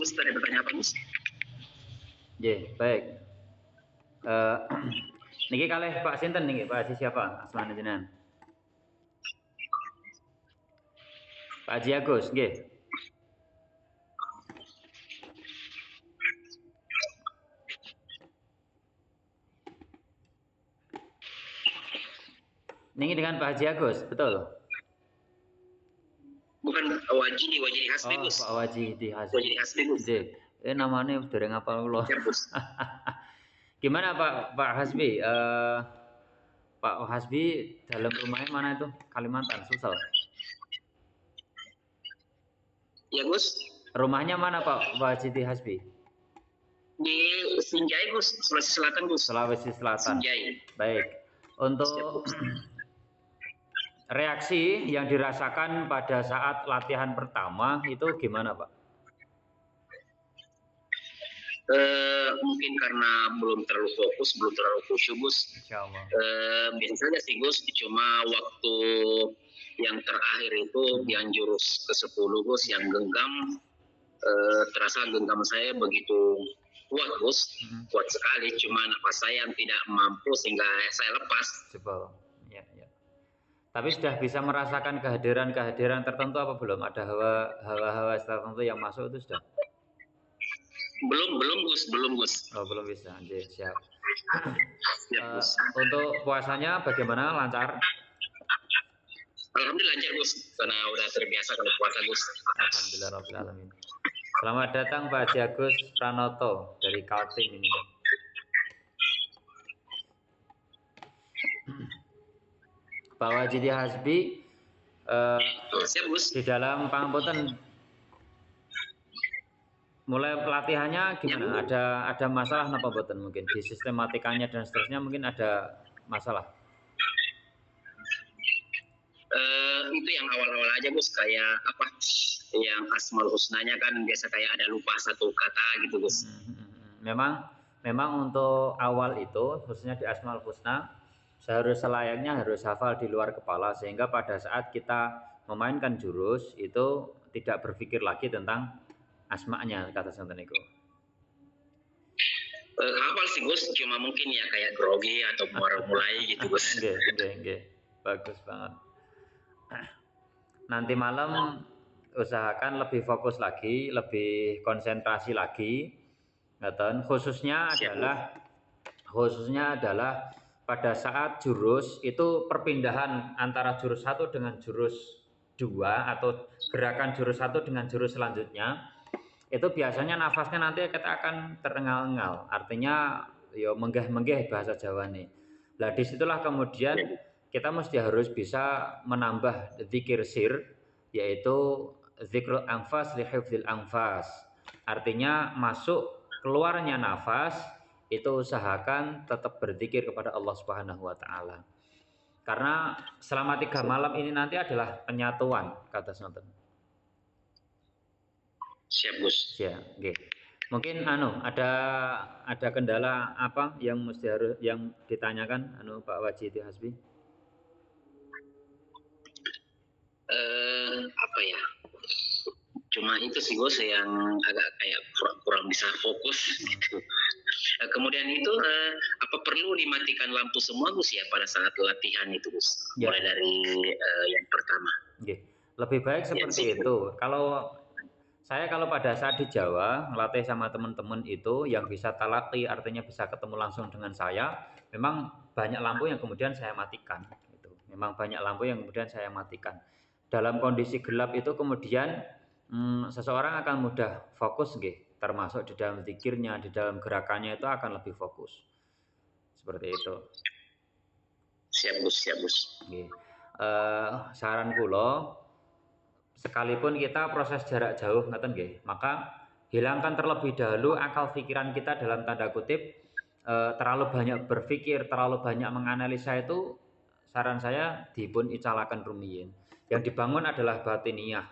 Gus tadi bertanya apa Gus? Baik. Niki kalih Pak sinten niki? Pak Haji siapa? Asmane jenengan. Pak Haji Agus, nggih. Niki dengan Pak Haji Agus, betul? Bukan Wajidi Hasbi Gus. Pak Wajidi Hasbi. Wajidi Hasbi Gus. Namanya dereng apal kula. Gimana Pak Hasbi? Pak Hasbi dalam rumahnya mana itu? Kalimantan, Sulsel. Ya Gus. Rumahnya mana Pak Wajidi Hasbi? Di Sinjai Gus, Sulawesi Selatan Gus. Sulawesi Selatan. Sinjai. Baik. Untuk reaksi yang dirasakan pada saat latihan pertama itu gimana Pak? Mungkin karena belum terlalu fokus, belum terlalu khusyuk Gus. Insyaallah. Biasanya sih Gus, cuma waktu yang terakhir itu yang jurus ke-10 Gus, yang genggam, terasa genggam saya begitu kuat Gus, kuat sekali, cuma nafas saya yang tidak mampu sehingga saya lepas. Coba, ya. Tapi sudah bisa merasakan kehadiran tertentu apa belum? Ada hawa-hawa tertentu yang masuk itu sudah? Belum Gus. Oh, belum bisa. Siap. Untuk puasanya bagaimana? Lancar? Alhamdulillah lancar Gus, karena udah terbiasa kalau puasa Gus. Alhamdulillah rabbil alamin. Selamat datang Pak Haji Agus Pranoto dari Kaltim ini. Pak Wajidi Hasbi siap Gus. Di dalam pangapunten mulai pelatihannya gimana? Ada masalah apa mboten mungkin di sistematikanya dan seterusnya mungkin ada masalah? Itu yang awal-awal aja Gus, kayak apa? Yang Asmaul Husnanya kan biasa kayak ada lupa satu kata gitu Gus. Memang untuk awal itu khususnya di Asmaul Husna selayaknya harus hafal di luar kepala sehingga pada saat kita memainkan jurus itu tidak berpikir lagi tentang asma'nya kata santen niku. Hafal sih Gus, cuma mungkin ya kayak grogi atau mulai gitu Gus. Nggih. Bagus banget. Nanti malam usahakan lebih fokus lagi, lebih konsentrasi lagi. Ngaten, khususnya adalah pada saat jurus itu perpindahan antara jurus 1 dengan jurus 2 atau gerakan jurus 1 dengan jurus selanjutnya itu biasanya nafasnya nanti kita akan terengal-engal, artinya ya menggeh-menggeh bahasa Jawa nih. Lah disitulah kemudian kita mesti harus bisa menambah zikir sir, yaitu zikrul anfas li hifdzil anfas. Artinya masuk keluarnya nafas itu usahakan tetap berzikir kepada Allah Subhanahu wa taala. Karena selama 3 malam ini nanti adalah penyatuan kata sonten. Siap Gus. Ya, nggih. Mungkin ada kendala apa yang ditanyakan Pak Wajidi Hasbi? Apa ya? Cuma itu sih Gus yang agak kayak kurang bisa fokus gitu. Kemudian itu apa perlu dimatikan lampu semua Gus ya pada saat latihan itu Gus? Ya. Mulai dari yang pertama. Nggih. Lebih baik seperti itu. Kalau pada saat di Jawa ngelatih sama teman-teman itu yang bisa talaki artinya bisa ketemu langsung dengan saya, memang banyak lampu yang kemudian saya matikan gitu. Dalam kondisi gelap itu kemudian seseorang akan mudah fokus nggih, termasuk di dalam zikirnya, di dalam gerakannya itu akan lebih fokus. Seperti itu. Siap Gus. Nggih. Saran kula sekalipun kita proses jarak jauh ngaten nggih, maka hilangkan terlebih dahulu akal pikiran kita dalam tanda kutip terlalu banyak berpikir, terlalu banyak menganalisa itu saran saya dipun icalaken rumiyin. Yang dibangun adalah batiniyah.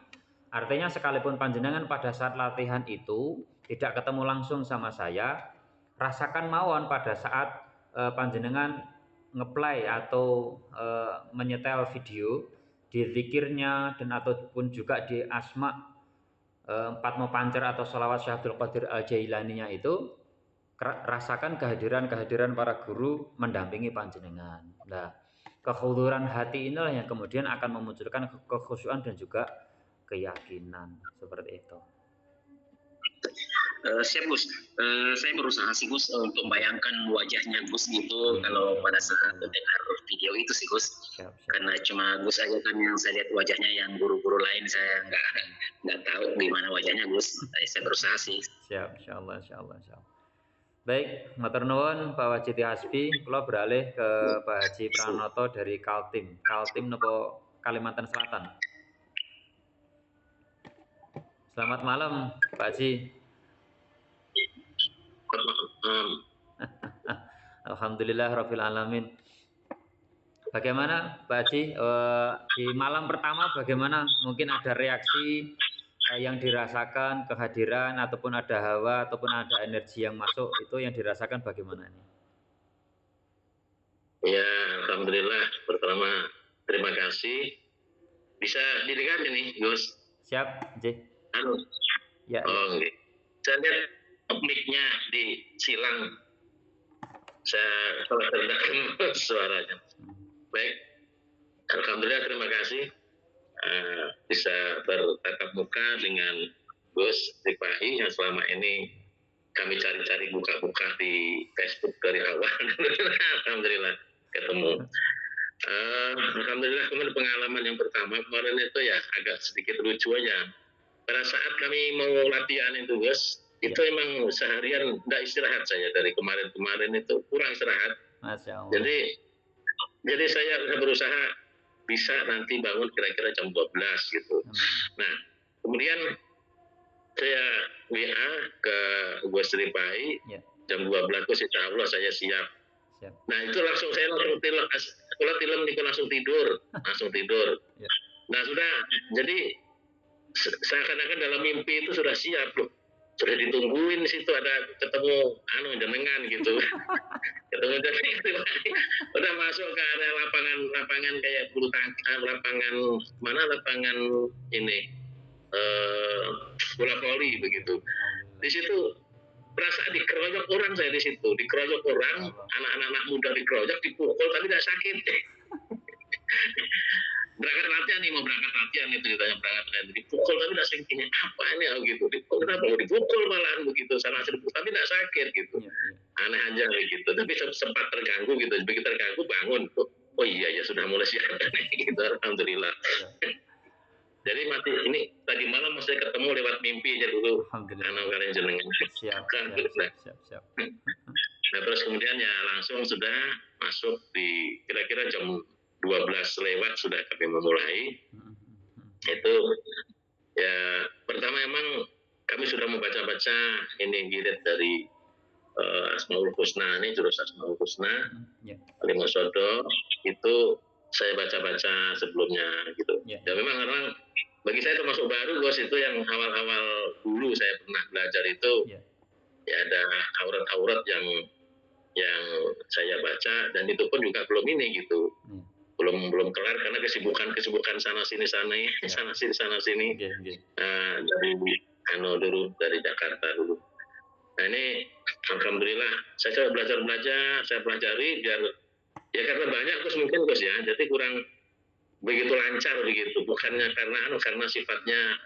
Artinya sekalipun panjenengan pada saat latihan itu tidak ketemu langsung sama saya, rasakan mawon pada saat panjenengan ngeplay atau menyetel video di zikirnya dan ataupun juga di asma Patmo Pancer atau sholawat Syekh Abdul Qadir Al-Jailaninya itu rasakan kehadiran para guru mendampingi panjenengan. Nah, kekhuduran hati inilah yang kemudian akan memunculkan kekhusyuan dan juga keyakinan seperti itu. Siap Gus, saya berusaha sih Gus untuk bayangkan wajahnya Gus gitu kalau pada saat mendengar video itu sih Gus. Siap. Karena cuma Gus aja kan yang saya lihat wajahnya, yang guru-guru lain saya nggak tahu gimana wajahnya Gus. Saya berusaha sih. Siap, insyaallah. Baik, matur nuwun Pak Wajidi Hasbi, kula beralih ke Pak Haji Pranoto dari Kaltim. Kaltim nopo Kalimantan Selatan. Selamat malam Pak Haji. Alhamdulillah Rabbil Alamin. Bagaimana Pak Haji, di malam pertama bagaimana? Mungkin ada reaksi yang dirasakan, kehadiran ataupun ada hawa ataupun ada energi yang masuk, itu yang dirasakan bagaimana ini? Ya, Alhamdulillah. Pertama, terima kasih. Bisa didengar ini, Gus? Siap, J. Ya. Oh, okay. Saya lihat mic-nya disilang. Saya salah terdengar suaranya. Baik, Alhamdulillah, terima kasih. Bisa bertatap muka dengan Gus Rifahi yang selama ini kami cari-cari buka-buka di Facebook dari awal. Alhamdulillah ketemu. Alhamdulillah kemarin pengalaman yang pertama kemarin itu ya agak sedikit lucu aja. Pada saat kami mau latihan itu Gus, itu emang seharian tidak istirahat saya dari kemarin itu kurang istirahat. Masya Allah. Jadi saya berusaha bisa nanti bangun kira-kira jam 12 gitu. Nah, kemudian saya WA ke Gus Rifahi, jam 12 itu insya Allah saya siap. Nah itu langsung saya langsung tidur. Nah sudah, jadi seakan-akan dalam mimpi itu sudah siap loh. Sudah ditungguin di situ ada ketemu jenengan gitu. Ketemu jenengan udah masuk ke area lapangan kayak bulu tangkis, lapangan ini bola voli begitu. Di situ perasaan dikeroyok orang saya di situ, dikeroyok orang, anak-anak muda dikeroyok, dipukul tapi tidak sakit. Mau berangkat latihan itu ditanya berangkat latihan, dipukul tapi tidak sakit. Apa ini gitu? Kenapa mau dipukul malahan begitu? Sana sini tapi tidak sakit gitu. Aneh aja gitu. Tapi sempat terganggu gitu. Begitu terganggu bangun tuh. Oh iya ya sudah mulai siap gitu. Alhamdulillah. Jadi ini tadi malam saya ketemu lewat mimpi aja dulu. Anak kalian jenengan. Siap. Nah terus kemudian ya langsung sudah masuk di kira-kira jam 12 lewat sudah kami memulai. Itu ya pertama emang kami sudah membaca-baca ini giret dari Asmaul Husna, ini jurus Asmaul Husna, Kalimah Sodo, itu saya baca-baca sebelumnya gitu. Ya memang karena bagi saya termasuk baru Bos, itu yang awal-awal dulu saya pernah belajar itu ya ada aurat-aurat yang saya baca, dan itu pun juga belum ini gitu. Belum kelar karena kesibukan sana sini dari Jakarta dulu. Nah ini alhamdulillah saya coba belajar, saya pelajari biar ya karena banyak mungkin ya, jadi kurang begitu lancar begitu, bukannya karena sifatnya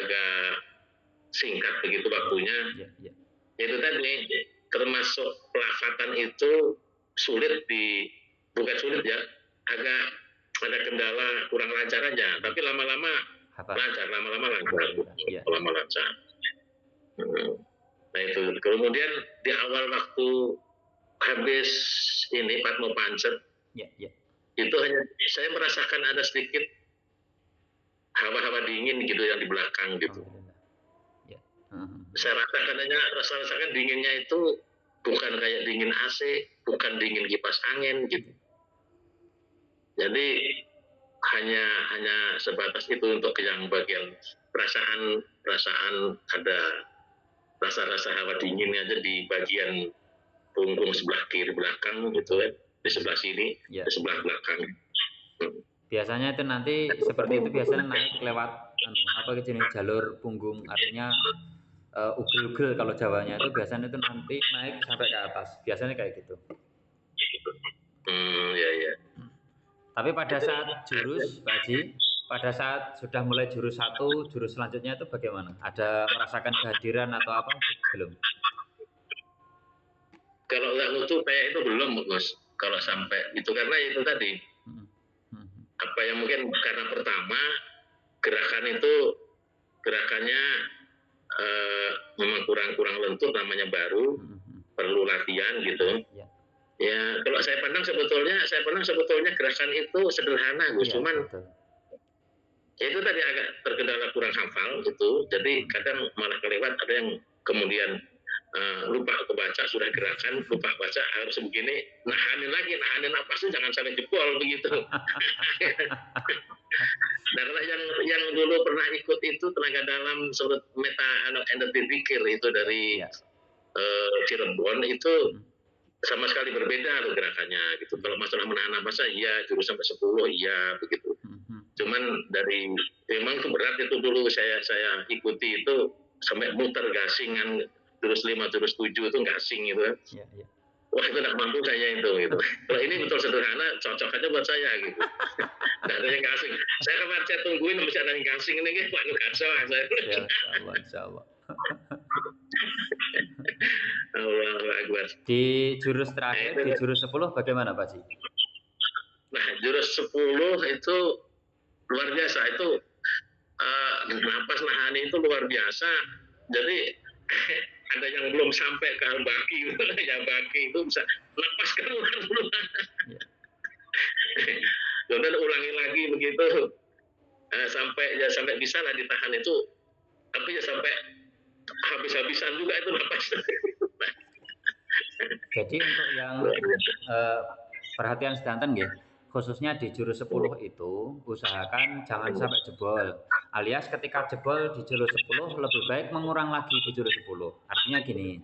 agak singkat begitu waktunya. Itu tadi termasuk pelafatan itu bukan sulit ya, agak ada kendala kurang lancar aja, tapi lama-lama lancar. Nah itu kemudian di awal waktu habis ini Patmo Pancer, itu hanya saya merasakan ada sedikit hawa-hawa dingin gitu yang di belakang gitu. Saya rasakan dinginnya itu bukan kayak dingin AC, bukan dingin kipas angin gitu. Jadi hanya sebatas itu untuk yang bagian perasaan ada rasa hawa dinginnya aja di bagian punggung sebelah kiri belakang gitu kan, di sebelah sini, di sebelah belakang. Biasanya itu nanti seperti itu biasanya naik lewat apa jenis jalur punggung, artinya ugel-ugel kalau Jawanya itu biasanya itu nanti naik sampai ke atas, biasanya kayak gitu. Ya. Tapi pada saat jurus, Pak Haji, pada saat sudah mulai jurus 1, jurus selanjutnya itu bagaimana? Ada merasakan kehadiran atau apa? Belum. Kalau nggak nutup kayak itu belum, Gus. Kalau sampai itu karena itu tadi apa yang mungkin karena pertama gerakannya memang kurang lentur, namanya baru, perlu latihan gitu. Ya kalau saya pandang sebetulnya gerakan itu sederhana, Gus. Ya, cuman betul. Ya itu tadi agak terkendala kurang hafal gitu. Jadi kadang malah kelewat, ada yang kemudian lupa kebaca, sudah gerakan lupa baca, harus begini, nahanin napasnya jangan sampai jebol begitu. Nah, karena yang dulu pernah ikut itu tenaga dalam surut meta energi pikir itu dari Cirebon itu sama sekali berbeda tuh gerakannya gitu. Kalau masalah menahan napasnya iya, jurus sampai 10 iya begitu. Cuman memang itu berat itu dulu saya ikuti itu sampai muter gasingan jurus 5, jurus 7 itu gasing gitu. Ya. Wah itu tidak mampu saya itu gitu. Kalau ini betul sederhana, cocok aja buat saya gitu. Tidak ada yang gasing. Saya kemarin saya tungguin masih ada yang gasing ini, waduh kacau saya. Insya Allah. Allah Akbar. Di jurus terakhir, di jurus 10 bagaimana Pak Ji? Nah jurus 10 itu luar biasa, itu napas nahani itu luar biasa. Jadi ada yang belum sampai ke baki, ya baki itu bisa napas keluar dulu. Kemudian ulangi lagi begitu sampai bisa lah ditahan itu, tapi ya sampai habis-habisan juga itu napas. Jadi untuk yang perhatian sedanten nggih, khususnya di jurus 10 itu usahakan jangan sampai jebol. Alias ketika jebol di jurus 10 lebih baik mengurang lagi di jurus 10. Artinya gini,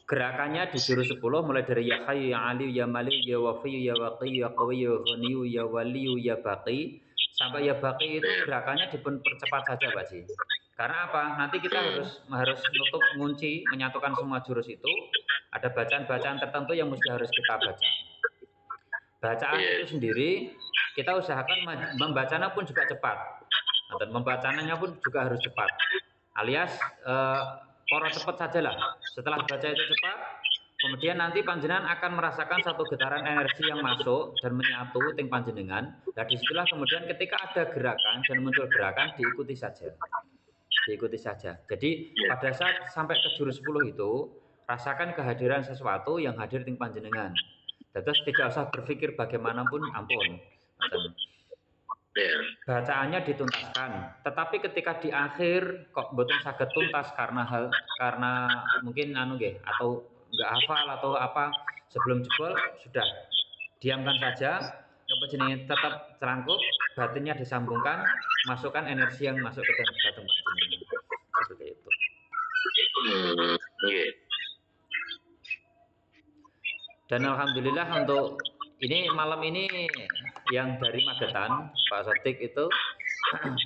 gerakannya di jurus 10 mulai dari ya hayyu ya aliyu ya maliyu ya wafiyu ya waqiyyu ya qawiyyu ya ghaniyu ya waliyu ya baqi sampai ya baqi itu gerakannya dipercepat saja Pak Ji. Karena apa? Nanti kita harus nutup kunci, menyatukan semua jurus itu. Ada bacaan-bacaan tertentu yang mesti harus kita baca. Bacaan itu sendiri kita usahakan membacanya pun juga cepat. Dan membacanya pun juga harus cepat. Alias poro cepat sajalah. Setelah baca itu cepat, kemudian nanti panjenengan akan merasakan satu getaran energi yang masuk dan menyatu ting panjenengan. Dan disitulah kemudian ketika ada gerakan dan muncul gerakan, diikuti saja. Jadi pada saat sampai ke jurus 10 itu rasakan kehadiran sesuatu yang hadir ting panjenengan. Terus tidak usah berpikir bagaimanapun, ampun. Bacaannya dituntaskan. Tetapi ketika di akhir kok betul saged tuntas karena mungkin atau nggak hafal atau apa, sebelum jebol sudah diamkan saja. Tetap terangkup, batinnya disambungkan, masukkan energi yang masuk ke dalam batin panjenengan. Seperti itu. Dan alhamdulillah untuk ini malam ini yang dari Magetan, Pak Sotik itu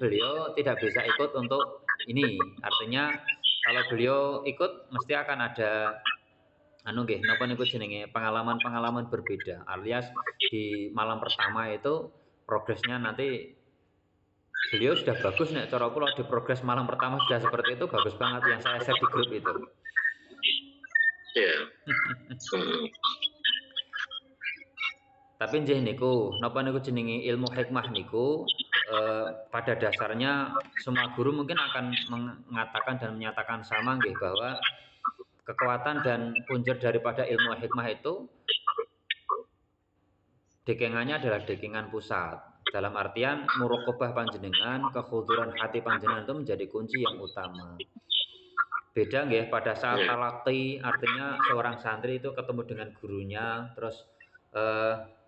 beliau tidak bisa ikut untuk ini. Artinya kalau beliau ikut mesti akan ada napa niku jenenge pengalaman-pengalaman berbeda. Alias di malam pertama itu progresnya nanti beliau sudah bagus nek cara kula di progres malam pertama sudah seperti itu bagus banget yang saya share di grup itu. Iya. Tapi nggih niku napa niku jenenge ilmu hikmah niku pada dasarnya semua guru mungkin akan mengatakan dan menyatakan sama nggih bahwa kekuatan dan punjer daripada ilmu hikmah itu dekengannya adalah dekengan pusat. Dalam artian muraqabah panjenengan, kekhuduran hati panjenengan itu menjadi kunci yang utama. Beda nggih pada saat talaqi, artinya seorang santri itu ketemu dengan gurunya, terus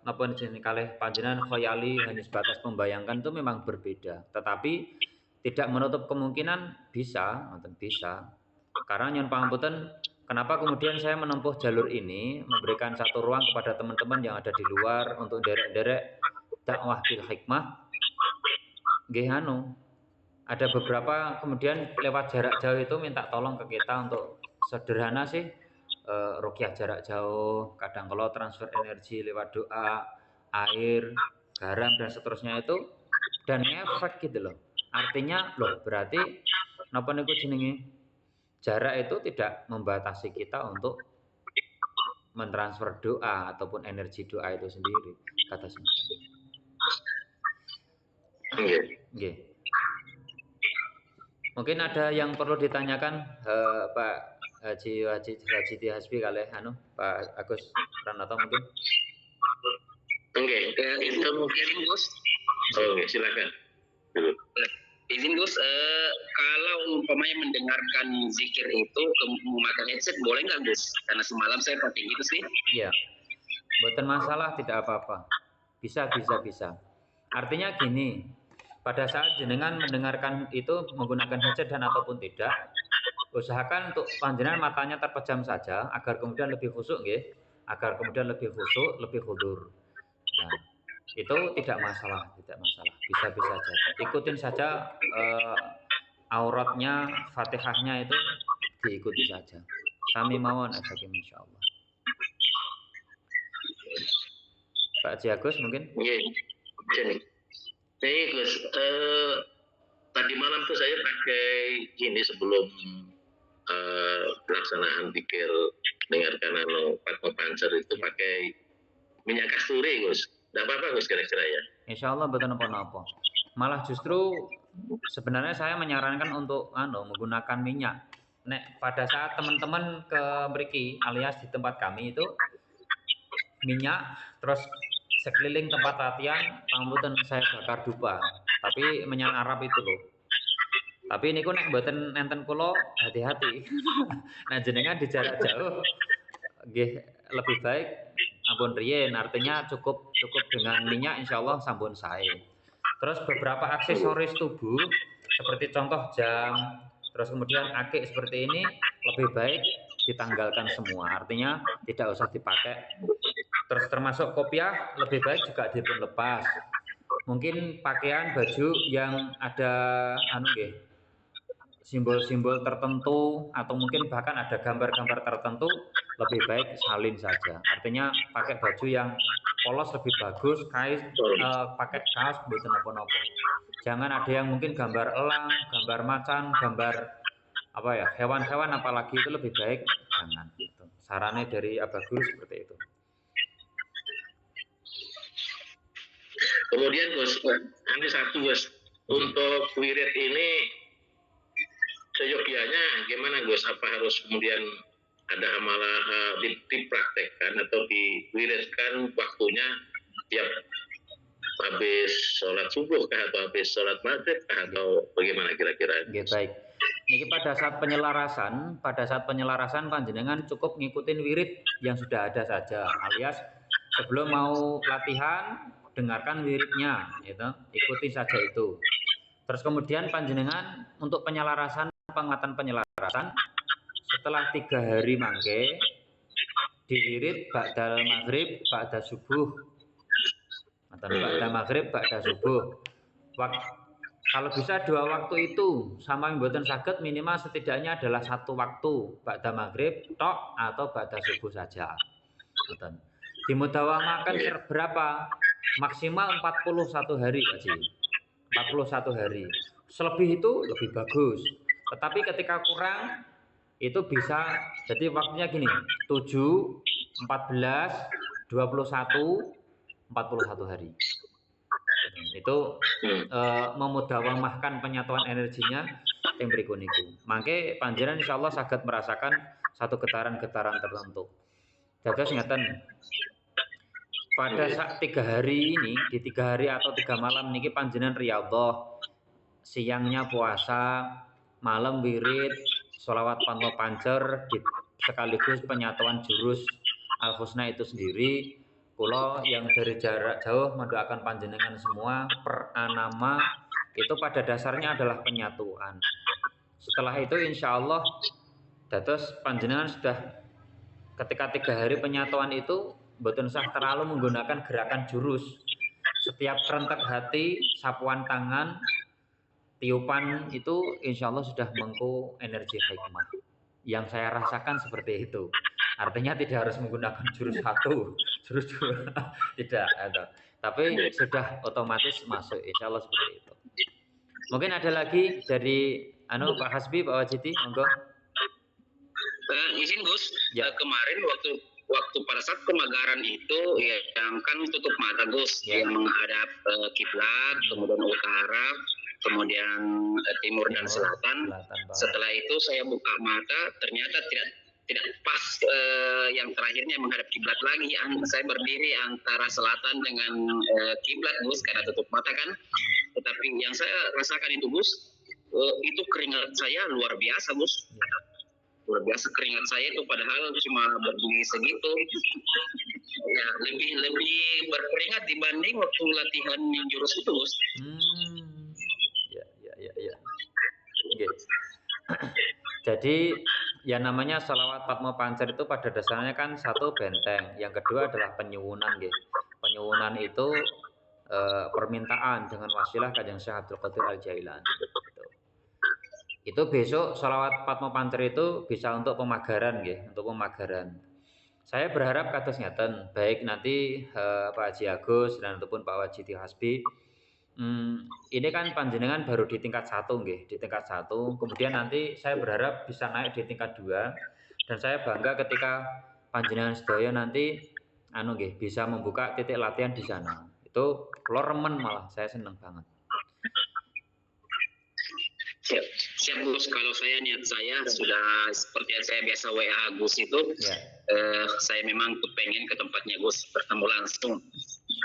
napa jenenge kalih panjenengan khayali hanya sebatas membayangkan itu memang berbeda. Tetapi tidak menutup kemungkinan bisa. Karena nyuwun pangapunten, kenapa kemudian saya menempuh jalur ini, memberikan satu ruang kepada teman-teman yang ada di luar untuk derek-derek dakwah bil hikmah. nggih anu, ada beberapa kemudian lewat jarak jauh itu minta tolong ke kita untuk sederhana sih, ruqyah jarak jauh, kadang kalau transfer energi lewat doa, air, garam dan seterusnya itu, dan ngefek gitu loh. Artinya loh berarti napa niku jenenge, jarak itu tidak membatasi kita untuk mentransfer doa ataupun energi doa itu sendiri, kata semacam. Nggih. Nggih. Mungkin ada yang perlu ditanyakan Pak Haji Tihasbi kali anu Pak Agus Pranoto mungkin. Oke, Itu mungkin Gus. Oke, silakan. Dulu. Izin Gus, kalau umpamanya mendengarkan zikir itu memakai headset boleh nggak Gus? Karena semalam saya pakai gitu sih. Iya. Bukan masalah, tidak apa-apa. Bisa. Artinya gini, pada saat jenengan mendengarkan itu menggunakan headset dan ataupun tidak, usahakan untuk panjenengan matanya terpejam saja agar kemudian lebih khusyuk nggih, agar kemudian lebih khusyuk, lebih khudur. Nah, itu tidak masalah. Bisa saja. Ikutin saja auratnya, Fatihahnya itu diikuti saja. Sami mawon asakim insyaallah. Pak Haji Agus mungkin? Nggih. Jadi Gus, tadi malam tuh saya pakai gini sebelum pelaksanaan pikir dengarkan Fatma Pancer itu pakai minyak kasturi Gus. Tidak apa-apa Gus kira-kira ya? Insya Allah betul apa-apa. Malah justru sebenarnya saya menyarankan untuk menggunakan minyak. Nek pada saat teman-teman ke mriki alias di tempat kami itu minyak, terus sekeliling tempat latihan pambutan saya bakar dupa, tapi minyak Arab itu loh. Tapi niku nek mboten enten kula hati-hati. Nah jenengan di jarak jauh nggih lebih baik ampun riyen, artinya cukup dengan minyak insyaallah sampun sae. Terus beberapa aksesoris tubuh seperti contoh jam, terus kemudian akik seperti ini lebih baik ditanggalkan semua, artinya tidak usah dipakai. Terus termasuk kopiah lebih baik juga dipun lepas. Mungkin pakaian baju yang ada simbol-simbol tertentu atau mungkin bahkan ada gambar-gambar tertentu lebih baik salin saja. Artinya pakai baju yang polos lebih bagus, pakai kaos mboten napa-napa. Jangan ada yang mungkin gambar elang, gambar macan, gambar hewan-hewan apalagi itu lebih baik jangan. Gitu. Sarannya dari Abah Guru seperti itu. Kemudian Gus, nanti satu Gus, untuk wirid ini seyogianya gimana Gus? Apa harus kemudian ada amalan dipraktekkan atau diwiridkan waktunya tiap habis sholat subuh kah atau habis sholat maghrib kah atau bagaimana kira-kira? Oke, baik. Ini pada saat penyelarasan panjenengan cukup ngikutin wirid yang sudah ada saja, alias sebelum mau latihan dengarkan wiridnya, gitu. Ikuti saja itu. Terus kemudian panjenengan untuk penguatan penyelarasan setelah 3 hari mangke diwirid ba'dal maghrib, ba'da subuh. Ba'da maghrib, ba'da subuh. Kalau bisa 2 waktu itu sama mboten saged minimal setidaknya adalah 1 waktu ba'da maghrib tok atau ba'da subuh saja. Dimudawamakan berapa? Maksimal 41 hari Haji. 41 hari. Selebih itu lebih bagus. Tetapi ketika kurang itu bisa, jadi waktunya gini, 7, 14, 21, 41 hari. Itu memudawamahkan penyatuan energinya yang berikut niku. Mangke panjenengan insyaallah saged merasakan satu getaran-getaran tertentu. Dados ngeten. Pada saat 3 hari ini, di 3 hari atau 3 malam niki panjenengan riyadhah, siangnya puasa, malam wirid, sholawat Fatma Pancer, sekaligus penyatuan jurus Al-Husna itu sendiri. Kula yang dari jarak jauh mendoakan panjenengan semua per anama itu pada dasarnya adalah penyatuan. Setelah itu insya Allah dados panjenengan sudah ketika 3 hari penyatuan itu mboten usah terlalu menggunakan gerakan jurus. Setiap kerentek hati, sapuan tangan tiupan itu insya Allah sudah mengku energi hikmah. Yang saya rasakan seperti itu. Artinya tidak harus menggunakan jurus 1, jurus 2, tidak. Tapi sudah otomatis masuk, insya Allah seperti itu. Mungkin ada lagi dari Pak Hasbi, Pak Wajidi, monggo. Izin Gus, Ya. kemarin waktu pada saat pemagaran itu ya yang kan tutup mata Gus, Ya. yang menghadap kiblat, kemudian utara, kemudian timur dan selatan. Setelah itu saya buka mata, ternyata tidak pas yang terakhirnya menghadap kiblat lagi. Saya berdiri antara selatan dengan kiblat Gus karena tutup mata kan. Tetapi yang saya rasakan itu Gus, itu keringat saya luar biasa Gus. Luar biasa keringat saya itu padahal cuma berdiri segitu. Ya, lebih berkeringat dibanding waktu latihan yang jurus itu Gus. Ya. Okay. Jadi yang namanya sholawat Patmo Pancer itu pada dasarnya kan satu benteng, yang kedua adalah penyuwunan, gitu. Penyuwunan itu permintaan dengan wasilah Kanjeng Syekh Abdul Qadir Al-Jailani. Gitu. Itu besok sholawat Patmo Pancer itu bisa untuk pemagaran, gitu, untuk pemagaran. Saya berharap kados ngeten, baik nanti Pak Haji Agus dan ataupun Pak Wajidi Hasbi. Ini kan panjenengan baru di tingkat 1 nggih, di tingkat 1. Kemudian nanti saya berharap bisa naik di tingkat 2 dan saya bangga ketika panjenengan sedaya nanti nggih bisa membuka titik latihan di sana. Itu kula remen malah, saya seneng banget. Siap Gus, kalau niat saya sudah seperti yang saya biasa WA Gus itu, saya memang pengen ke tempatnya Gus bertemu langsung.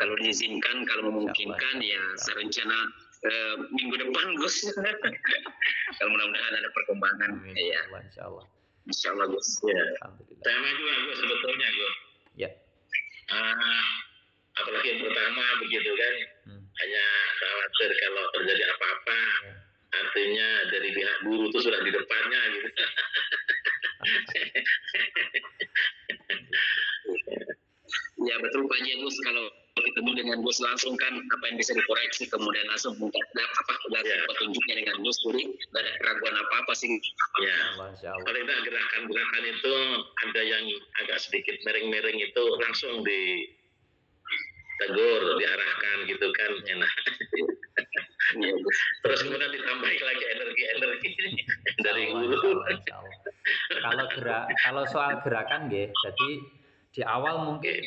Kalau diizinkan, kalau memungkinkan ya saya rencana minggu depan Gus. Kalau mudah-mudahan ada perkembangan. Ya. Insya Allah Gus. Ya. Sama juga Gus sebetulnya Gus. Ya. Apalagi yang pertama begitu kan, hanya khawatir kalau terjadi apa-apa. Artinya dari pihak guru itu sudah di depannya gitu. Ya betul Pak Haji Gus, kalau ketemu dengan Gus langsung kan apa yang bisa dikoreksi, kemudian langsung petunjuknya dengan Gus, jadi tidak ada keraguan apa-apa sih. Ya, kalau kita gerakan-gerakan itu ada yang agak sedikit miring-miring itu langsung ditegur, diarahkan gitu kan, enak. Ya, terus kemudian ditambahin lagi energi dari guru. Kalau soal gerakan nggih, jadi di awal mungkin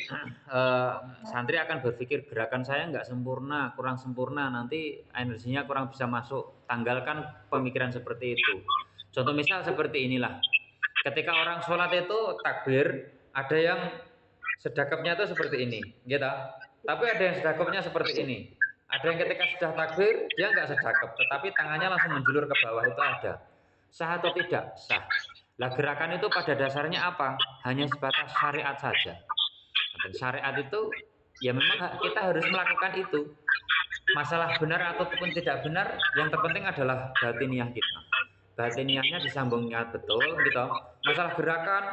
santri akan berpikir gerakan saya nggak sempurna, kurang sempurna, nanti energinya kurang bisa masuk. Tanggalkan pemikiran seperti itu. Contoh misal seperti inilah, ketika orang sholat itu takbir, ada yang sedekapnya itu seperti ini, gitu. Tapi ada yang sedekapnya seperti ini. Ada yang ketika sudah takbir, dia nggak sedekap, tetapi tangannya langsung menjulur ke bawah, itu ada. Sah atau tidak? Sah. Lah gerakan itu pada dasarnya apa? Hanya sebatas syariat saja. Dan syariat itu ya memang kita harus melakukan itu. Masalah benar ataupun tidak benar, yang terpenting adalah batiniah kita. Batiniahnya disambung niat betul gitu. Masalah gerakan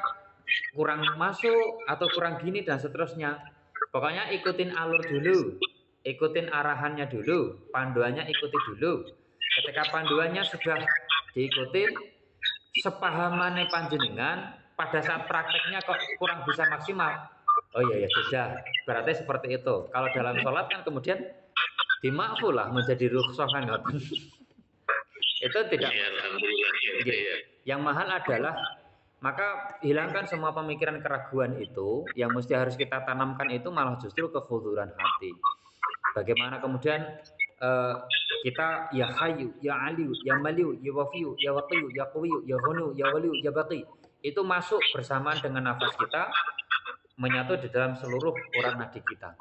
kurang masuk atau kurang gini dan seterusnya. Pokoknya ikutin alur dulu. Ikutin arahannya dulu, panduannya ikuti dulu. Ketika panduannya sudah diikutin, sepahamannya panjenengan, pada saat prakteknya kok kurang bisa maksimal. Oh iya ya sudah, berarti seperti itu. Kalau dalam sholat kan kemudian dimakfu lah menjadi rukhsah kan ngoten. Itu tidak. Yang mahal adalah maka hilangkan semua pemikiran keraguan itu, yang mesti harus kita tanamkan itu malah justru kekhuduran hati. Bagaimana kemudian kita ya Hayyu, ya Aliyu, ya Maliyu, ya Wafiyu, ya Waqiyu, ya Qawiyu, ya Ghaniyu, ya Waliyu, ya Baqi, itu masuk bersamaan dengan nafas kita, menyatu di dalam seluruh urat nadi kita.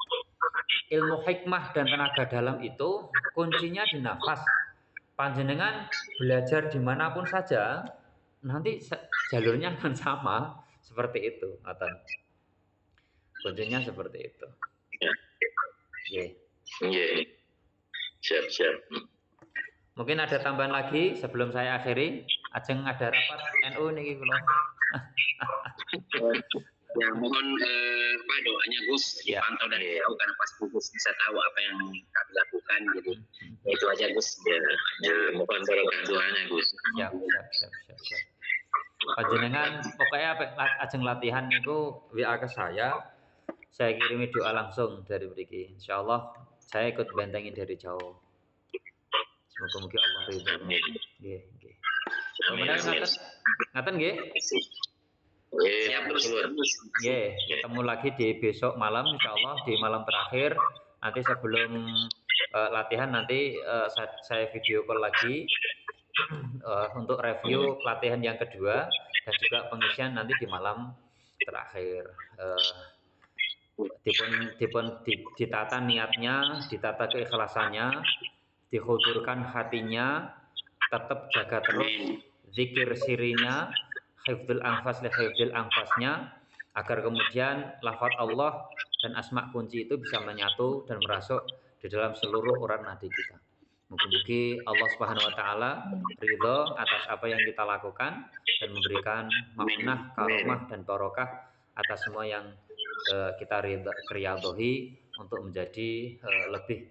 Ilmu hikmah dan tenaga dalam itu kuncinya di nafas. Panjenengan belajar dimanapun saja, nanti jalurnya akan sama seperti itu, kuncinya seperti itu. Yeah. Siap. Mungkin ada tambahan lagi sebelum saya akhiri. Ajeng ada rapat NU niki kula. Ya, mohon doanya Gus Ya. dipantau dari jauh karena pasti Gus bisa tahu apa yang kami lakukan. Jadi itu aja Gus. Ya, mohon barokah doanya Gus. Siap. Panjenengan pokoknya ajeng latihan niku WA ke saya kirimi doa langsung dari mriki. Insyaallah saya ikut bentengin dari jauh. Semoga Allah ridho. Amin. Nggih, nggih. Amin. Ngaten nggih? Siap terus. Nggih, ketemu lagi di besok malam insyaallah di malam terakhir. Nanti sebelum latihan nanti saya video call lagi untuk review latihan yang kedua dan juga pengisian nanti di malam terakhir. Ditata niatnya, ditata keikhlasannya, dihudurkan hatinya, tetap jaga terus zikir sirinya, hifdzul anfas li hifdzul anfasnya, agar kemudian lafaz Allah dan asma kunci itu bisa menyatu dan merasuk di dalam seluruh urat nadi kita. Mugi-mugi Allah Subhanahu wa taala ridho atas apa yang kita lakukan dan memberikan maunah, karomah dan barokah atas semua yang kita riyadhohi untuk menjadi lebih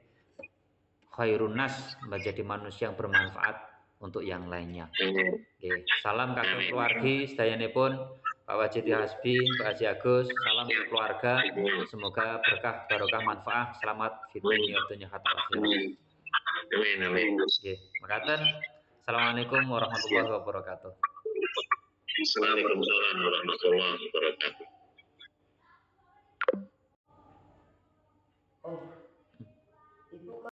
khairun nas, menjadi manusia yang bermanfaat untuk yang lainnya. Oke, salam kagem keluargi sedayanipun Pak Wajid Hasbi, Pak Haji Agus, salam untuk keluarga. Semoga berkah, barokah, manfaat, selamat fid dunya wa dunya hatta akhirah. Amin. Oke, makaten. Assalamualaikum warahmatullahi wabarakatuh. Waalaikumsalam warahmatullahi wabarakatuh.